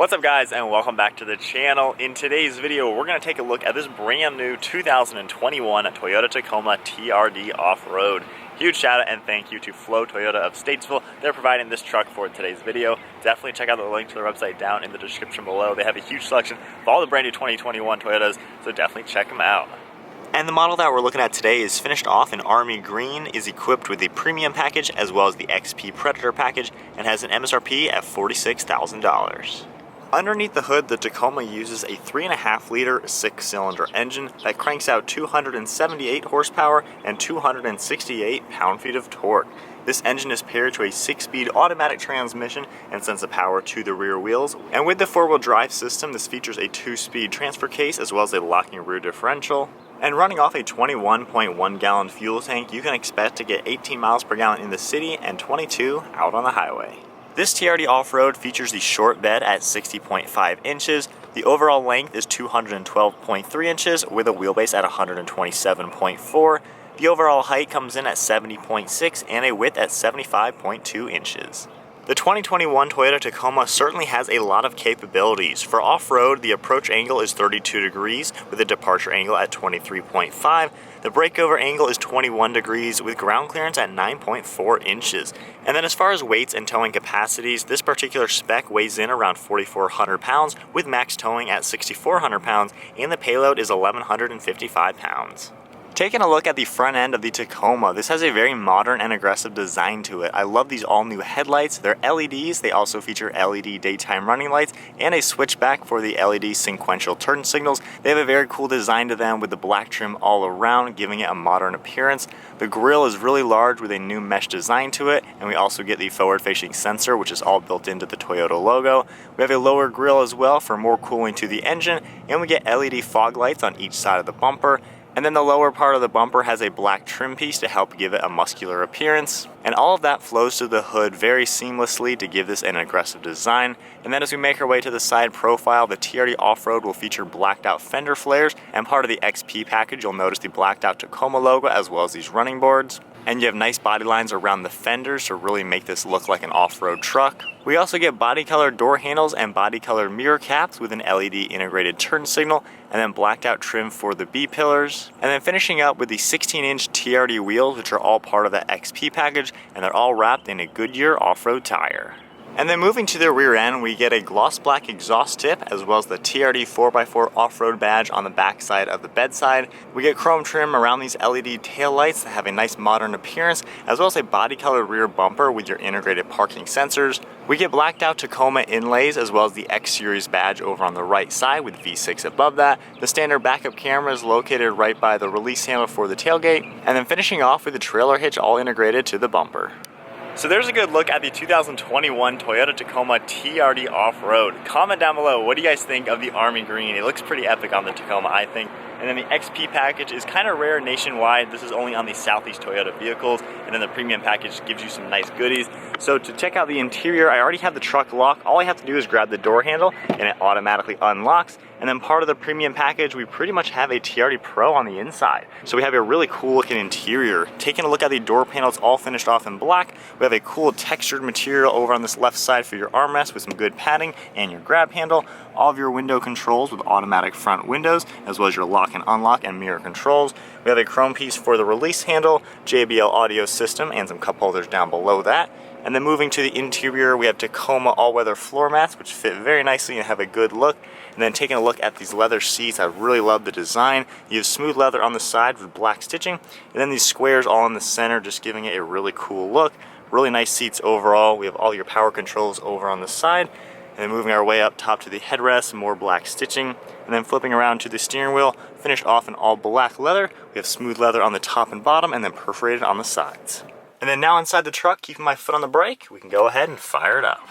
What's up guys, and welcome back to the channel. In today's video we're going to take a look at this brand new 2021 Toyota Tacoma TRD Off Road. Huge shout out and thank you to Flo Toyota of Statesville. They're providing this truck for today's video. Definitely check out the link to their website down in the description below. They have a huge selection of all the brand new 2021 Toyotas, so definitely check them out. And the model that we're looking at today is finished off in Army Green, is equipped with the Premium package as well as the XP Predator package, and has an MSRP at $46,000. Underneath the hood, the Tacoma uses a 3.5-liter 6-cylinder engine that cranks out 278 horsepower and 268 pound-feet of torque. This engine is paired to a 6-speed automatic transmission and sends the power to the rear wheels. And with the 4-wheel drive system, this features a 2-speed transfer case as well as a locking rear differential. And running off a 21.1 gallon fuel tank, you can expect to get 18 miles per gallon in the city and 22 out on the highway. This TRD Off-Road features the short bed at 60.5 inches. The overall length is 212.3 inches with a wheelbase at 127.4. The overall height comes in at 70.6 and a width at 75.2 inches. The 2021 Toyota Tacoma certainly has a lot of capabilities. For off-road, the approach angle is 32 degrees with a departure angle at 23.5. The breakover angle is 21 degrees with ground clearance at 9.4 inches. And then as far as weights and towing capacities, this particular spec weighs in around 4,400 pounds with max towing at 6,400 pounds, and the payload is 1,155 pounds. Taking a look at the front end of the Tacoma, this has a very modern and aggressive design to it. I love these all new headlights. They're LEDs, they also feature LED daytime running lights and a switchback for the LED sequential turn signals. They have a very cool design to them with the black trim all around, giving it a modern appearance. The grille is really large with a new mesh design to it, and we also get the forward facing sensor, which is all built into the Toyota logo. We have a lower grille as well for more cooling to the engine, and we get LED fog lights on each side of the bumper. And then the lower part of the bumper has a black trim piece to help give it a muscular appearance. And all of that flows to the hood very seamlessly to give this an aggressive design. And then as we make our way to the side profile, the TRD Off-Road will feature blacked out fender flares, and part of the XP package you'll notice the blacked out Tacoma logo as well as these running boards. And you have nice body lines around the fenders to really make this look like an off-road truck. We also get body colored door handles and body colored mirror caps with an LED integrated turn signal, and then blacked out trim for the B pillars. And then finishing up with the 16-inch TRD wheels, which are all part of that XP package, and they're all wrapped in a Goodyear off-road tire. And then moving to the rear end, we get a gloss black exhaust tip as well as the TRD 4x4 off-road badge on the back side of the bedside. We get chrome trim around these LED taillights that have a nice modern appearance, as well as a body colored rear bumper with your integrated parking sensors. We get blacked out Tacoma inlays as well as the X Series badge over on the right side with V6 above that. The standard backup camera is located right by the release handle for the tailgate, and then finishing off with the trailer hitch all integrated to the bumper. So there's a good look at the 2021 Toyota Tacoma TRD Off Road. Comment down below, what do you guys think of the Army Green? It looks pretty epic on the Tacoma, I think. And then the XP package is kind of rare nationwide. This is only on the Southeast Toyota vehicles. And then the Premium package gives you some nice goodies. So to check out the interior, I already have the truck locked. All I have to do is grab the door handle and it automatically unlocks. And then part of the Premium package, we pretty much have a TRD Pro on the inside. So we have a really cool looking interior. Taking a look at the door panels, all finished off in black. We have a cool textured material over on this left side for your armrest with some good padding and your grab handle. All of your window controls with automatic front windows, as well as your lock and unlock and mirror controls. We have a chrome piece for the release handle, JBL audio system, and some cup holders down below that. And then moving to the interior, we have Tacoma all-weather floor mats, which fit very nicely and have a good look. And then taking a look at these leather seats, I really love the design. You have smooth leather on the side with black stitching, and then these squares all in the center, just giving it a really cool look. Really nice seats overall. We have all your power controls over on the side. And then moving our way up top to the headrest, more black stitching. And then flipping around to the steering wheel, finished off in all black leather. We have smooth leather on the top and bottom, and then perforated on the sides. And then now inside the truck, keeping my foot on the brake, we can go ahead and fire it up.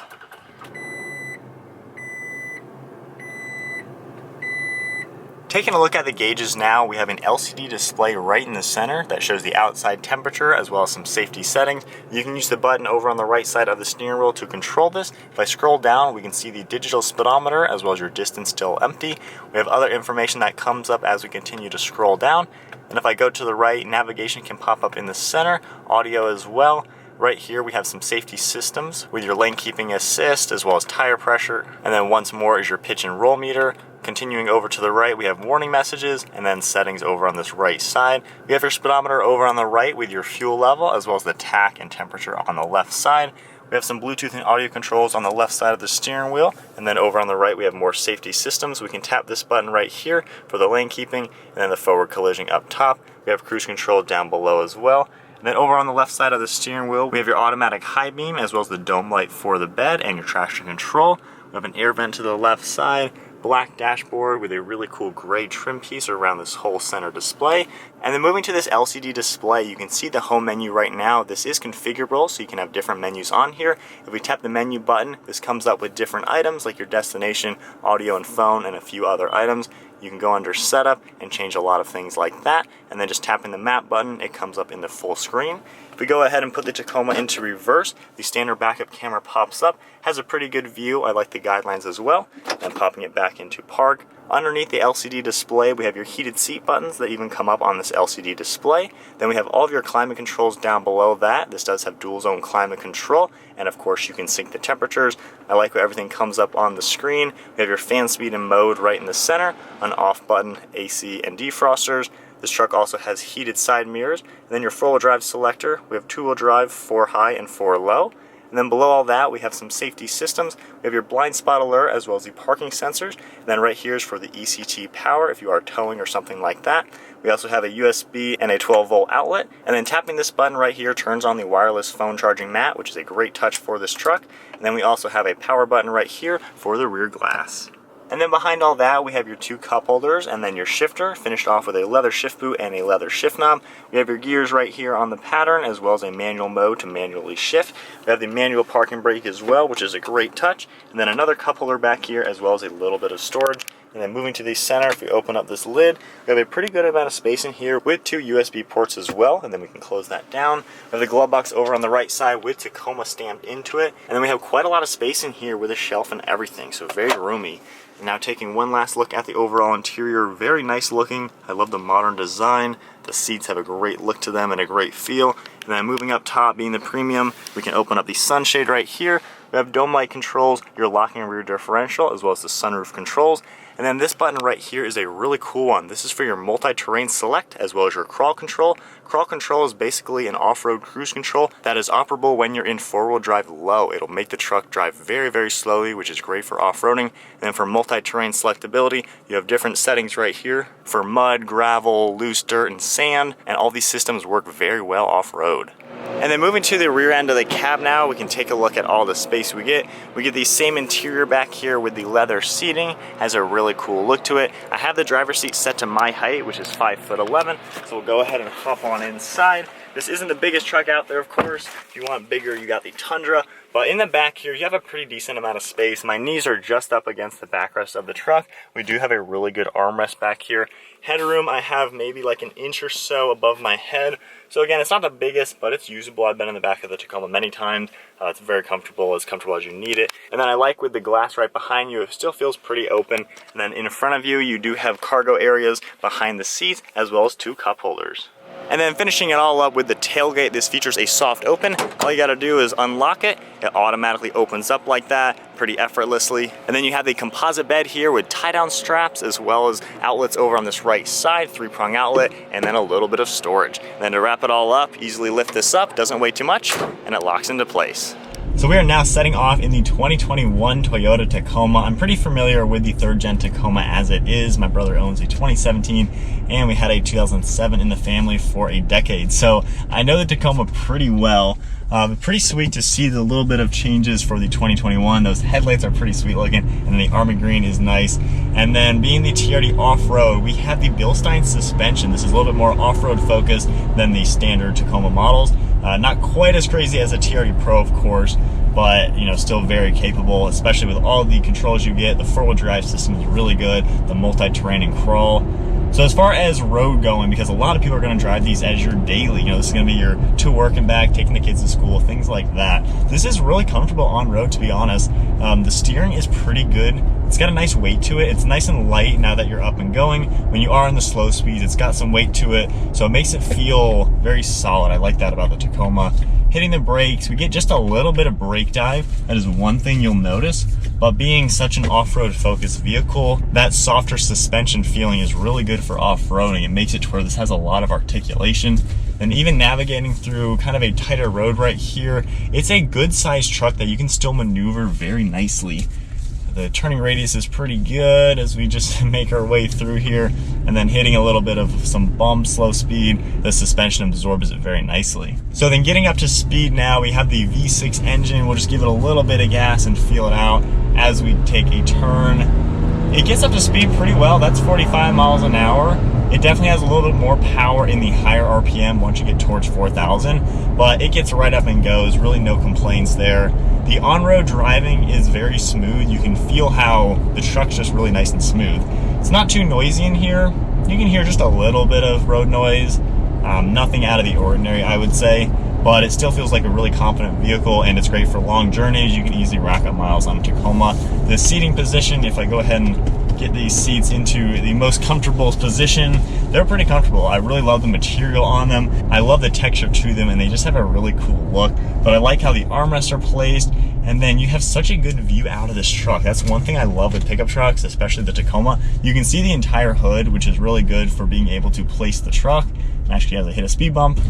Taking a look at the gauges now, we have an LCD display right in the center that shows the outside temperature as well as some safety settings. You can use the button over on the right side of the steering wheel to control this. If I scroll down, we can see the digital speedometer as well as your distance till empty. We have other information that comes up as we continue to scroll down. And if I go to the right, navigation can pop up in the center, audio as well. Right here we have some safety systems with your lane keeping assist as well as tire pressure. And then once more is your pitch and roll meter. Continuing over to the right, we have warning messages and then settings over on this right side. We have your speedometer over on the right with your fuel level as well as the tach and temperature on the left side. We have some Bluetooth and audio controls on the left side of the steering wheel, and then over on the right we have more safety systems. We can tap this button right here for the lane keeping, and then the forward collision up top. We have cruise control down below as well. And then over on the left side of the steering wheel, we have your automatic high beam as well as the dome light for the bed and your traction control. We have an air vent to the left side, black dashboard with a really cool gray trim piece around this whole center display. And then moving to this LCD display, you can see the home menu right now. This is configurable, so you can have different menus on here. If we tap the menu button, this comes up with different items like your destination, audio and phone, and a few other items. You can go under setup and change a lot of things like that. And then just tapping the map button, it comes up in the full screen. If we go ahead and put the Tacoma into reverse, the standard backup camera pops up, has a pretty good view. I like the guidelines as well. And popping it back into park. Underneath the LCD display, we have your heated seat buttons that even come up on this LCD display. Then we have all of your climate controls down below that. This does have dual zone climate control, and of course you can sync the temperatures. I like how everything comes up on the screen. We have your fan speed and mode right in the center, an off button, AC and defrosters. This truck also has heated side mirrors, and then your four-wheel drive selector. We have two-wheel drive, 4 high and 4 low. And then below all that, we have some safety systems. We have your blind spot alert as well as the parking sensors. And then right here is for the ECT power if you are towing or something like that. We also have a USB and a 12-volt outlet. And then tapping this button right here turns on the wireless phone charging mat, which is a great touch for this truck. And then we also have a power button right here for the rear glass. And then behind all that, we have your 2 cup holders and then your shifter, finished off with a leather shift boot and a leather shift knob. We have your gears right here on the pattern, as well as a manual mode to manually shift. We have the manual parking brake as well, which is a great touch. And then another cup holder back here, as well as a little bit of storage. And then moving to the center, if we open up this lid, we have a pretty good amount of space in here with 2 USB ports as well, and then we can close that down. We have the glove box over on the right side with Tacoma stamped into it. And then we have quite a lot of space in here with a shelf and everything, so very roomy. And now taking one last look at the overall interior, very nice looking. I love the modern design. The seats have a great look to them and a great feel. And then moving up top, being the premium, we can open up the sunshade right here. We have dome light controls, your locking rear differential, as well as the sunroof controls. And then this button right here is a really cool one. This is for your multi-terrain select as well as your crawl control. Crawl control is basically an off-road cruise control that is operable when you're in four-wheel drive low. It'll make the truck drive very, very slowly, which is great for off-roading. And then for multi-terrain selectability, you have different settings right here for mud, gravel, loose dirt, and sand. And all these systems work very well off-road. And then moving to the rear end of the cab now, we can take a look at all the space we get. We get the same interior back here with the leather seating. Has a really cool look to it. I have the driver's seat set to my height, which is 5'11", so we'll go ahead and hop on inside. This isn't the biggest truck out there, of course. If you want bigger, you got the Tundra. But in the back here, you have a pretty decent amount of space. My knees are just up against the backrest of the truck. We do have a really good armrest back here. Headroom, I have maybe like an inch or so above my head. So again, it's not the biggest, but it's usable. I've been in the back of the Tacoma many times. It's very comfortable as you need it. And then I like with the glass right behind you, it still feels pretty open. And then in front of you, you do have cargo areas behind the seats, as well as 2 cup holders. And then finishing it all up with the tailgate, this features a soft open. All you gotta do is unlock it. It automatically opens up like that, pretty effortlessly. And then you have the composite bed here with tie-down straps, as well as outlets over on this right side, 3-prong outlet, and then a little bit of storage. And then to wrap it all up, easily lift this up, doesn't weigh too much, and it locks into place. So we are now setting off in the 2021 Toyota Tacoma. I'm pretty familiar with the 3rd gen Tacoma as it is. My brother owns a 2017 and we had a 2007 in the family for a decade. So I know the Tacoma pretty well. Pretty sweet to see the little bit of changes for the 2021. Those headlights are pretty sweet looking, and the army green is nice. And then being the TRD Off Road, we have the Bilstein suspension. This is a little bit more off-road focused than the standard Tacoma models. Not quite as crazy as a TRD Pro, of course, but you know, still very capable, especially with all the controls you get. The 4-wheel drive system is really good, the multi-terrain and crawl. So as far as road going, because a lot of people are going to drive these as your daily, you know, this is going to be your to work and back, taking the kids to school, things like that. This is really comfortable on road, to be honest. The steering is pretty good. It's got a nice weight to it. It's nice and light now that you're up and going. When you are in the slow speeds, it's got some weight to it, so it makes it feel very solid. I like that about the Tacoma. hitting the brakes, we get just a little bit of brake dive. That is one thing you'll notice. But being such an off-road focused vehicle, that softer suspension feeling is really good for off-roading. It makes it to where this has a lot of articulation. And even navigating through kind of a tighter road right here, it's a good sized truck that you can still maneuver very nicely. The turning radius is pretty good as we just make our way through here, and then hitting a little bit of some bumps, slow speed, the suspension absorbs it very nicely. So then getting up to speed now, we have the V6 engine. We'll just give it a little bit of gas and feel it out as we take a turn. It gets up to speed pretty well. That's 45 miles an hour. It definitely has a little bit more power in the higher RPM once you get towards 4,000, but it gets right up and goes, really no complaints there. The on-road driving is very smooth. You can feel how the truck's just really nice and smooth. It's not too noisy in here. You can hear just a little bit of road noise, nothing out of the ordinary, I would say, but it still feels like a really confident vehicle, and it's great for long journeys. You can easily rack up miles on a Tacoma. The seating position, if I go ahead and get these seats into the most comfortable position, they're pretty comfortable. I really love the material on them. I love the texture to them, and they just have a really cool look. But I like how the armrests are placed, and then you have such a good view out of this truck. That's one thing I love with pickup trucks, especially the Tacoma. You can see the entire hood, which is really good for being able to place the truck. And actually, as I hit a speed bump,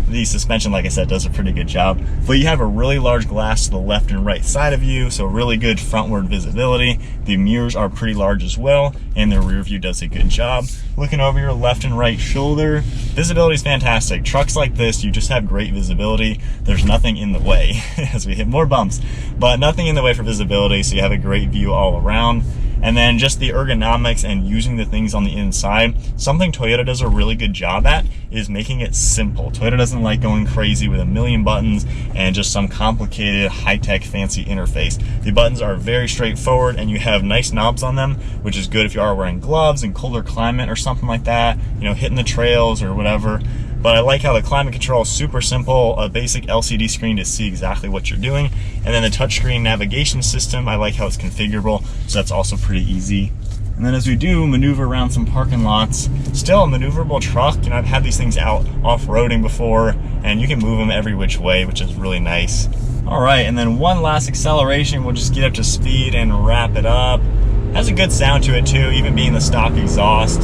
the suspension, like I said, does a pretty good job. But you have a really large glass to the left and right side of you, so really good frontward visibility. The mirrors are pretty large as well, and the rear view does a good job. Looking over your left and right shoulder, visibility is fantastic. Trucks like this, you just have great visibility. There's nothing in the way as we hit more bumps, but nothing in the way for visibility, so you have a great view all around. And then just the ergonomics and using the things on the inside. Something Toyota does a really good job at is making it simple. Toyota doesn't like going crazy with a million buttons and just some complicated, high-tech, fancy interface. The buttons are very straightforward, and you have nice knobs on them, which is good if you are wearing gloves in colder climate or something like that, you know, hitting the trails or whatever. But I like how the climate control is super simple, a basic LCD screen to see exactly what you're doing. And then the touchscreen navigation system, I like how it's configurable, so that's also pretty easy. And then as we do maneuver around some parking lots, still a maneuverable truck. You know, I've had these things out off-roading before, and you can move them every which way, which is really nice. All right, and then one last acceleration, we'll just get up to speed and wrap it up. Has a good sound to it too, even being the stock exhaust.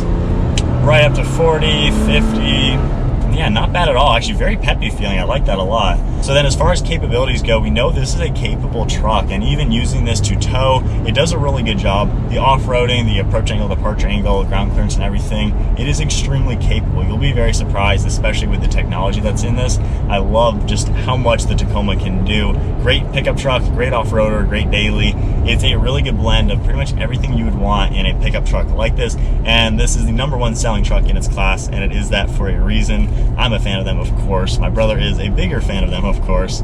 Right up to 40, 50. Yeah, not bad at all. Actually, very peppy feeling. I like that a lot. So then as far as capabilities go, we know this is a capable truck, and even using this to tow, it does a really good job. The off-roading, the approach angle, departure angle, ground clearance and everything, it is extremely capable. You'll be very surprised, especially with the technology that's in this. I love just how much the Tacoma can do. Great pickup truck, great off-roader, great daily. It's a really good blend of pretty much everything you would want in a pickup truck like this, and this is the #1 selling truck in its class, and it is that for a reason. I'm a fan of them, of course. My brother is a bigger fan of them, of course.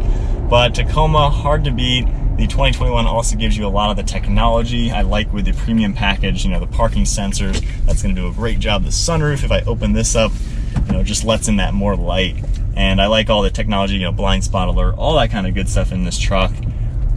But Tacoma, hard to beat. The 2021 also gives you a lot of the technology. I like with the premium package, you know, the parking sensors. That's going to do a great job. The sunroof, if I open this up, you know, just lets in that more light. And I like all the technology, you know, blind spot alert, all that kind of good stuff in this truck.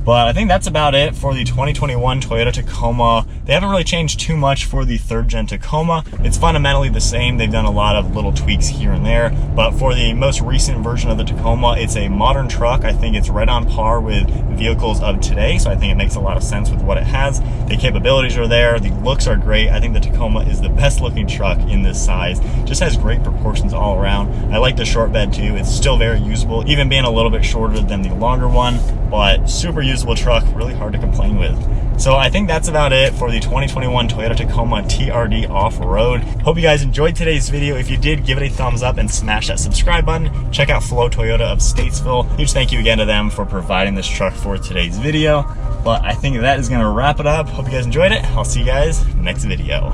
But I think that's about it for the 2021 Toyota Tacoma. They haven't really changed too much for the 3rd gen Tacoma. It's fundamentally the same. They've done a lot of little tweaks here and there. But for the most recent version of the Tacoma, it's a modern truck. I think it's right on par with vehicles of today. So I think it makes a lot of sense with what it has. The capabilities are there. The looks are great. I think the Tacoma is the best looking truck in this size. Just has great proportions all around. I like the short bed too. It's still very usable, even being a little bit shorter than the longer one, but super usable truck, really hard to complain with. So I think that's about it for the 2021 Toyota Tacoma TRD Off Road. Hope you guys enjoyed today's video. If you did, give it a thumbs up and smash that subscribe button. Check out Flow Toyota of Statesville. Huge thank you again to them for providing this truck for today's video. But I think that is going to wrap it up. Hope you guys enjoyed it. I'll see you guys next video.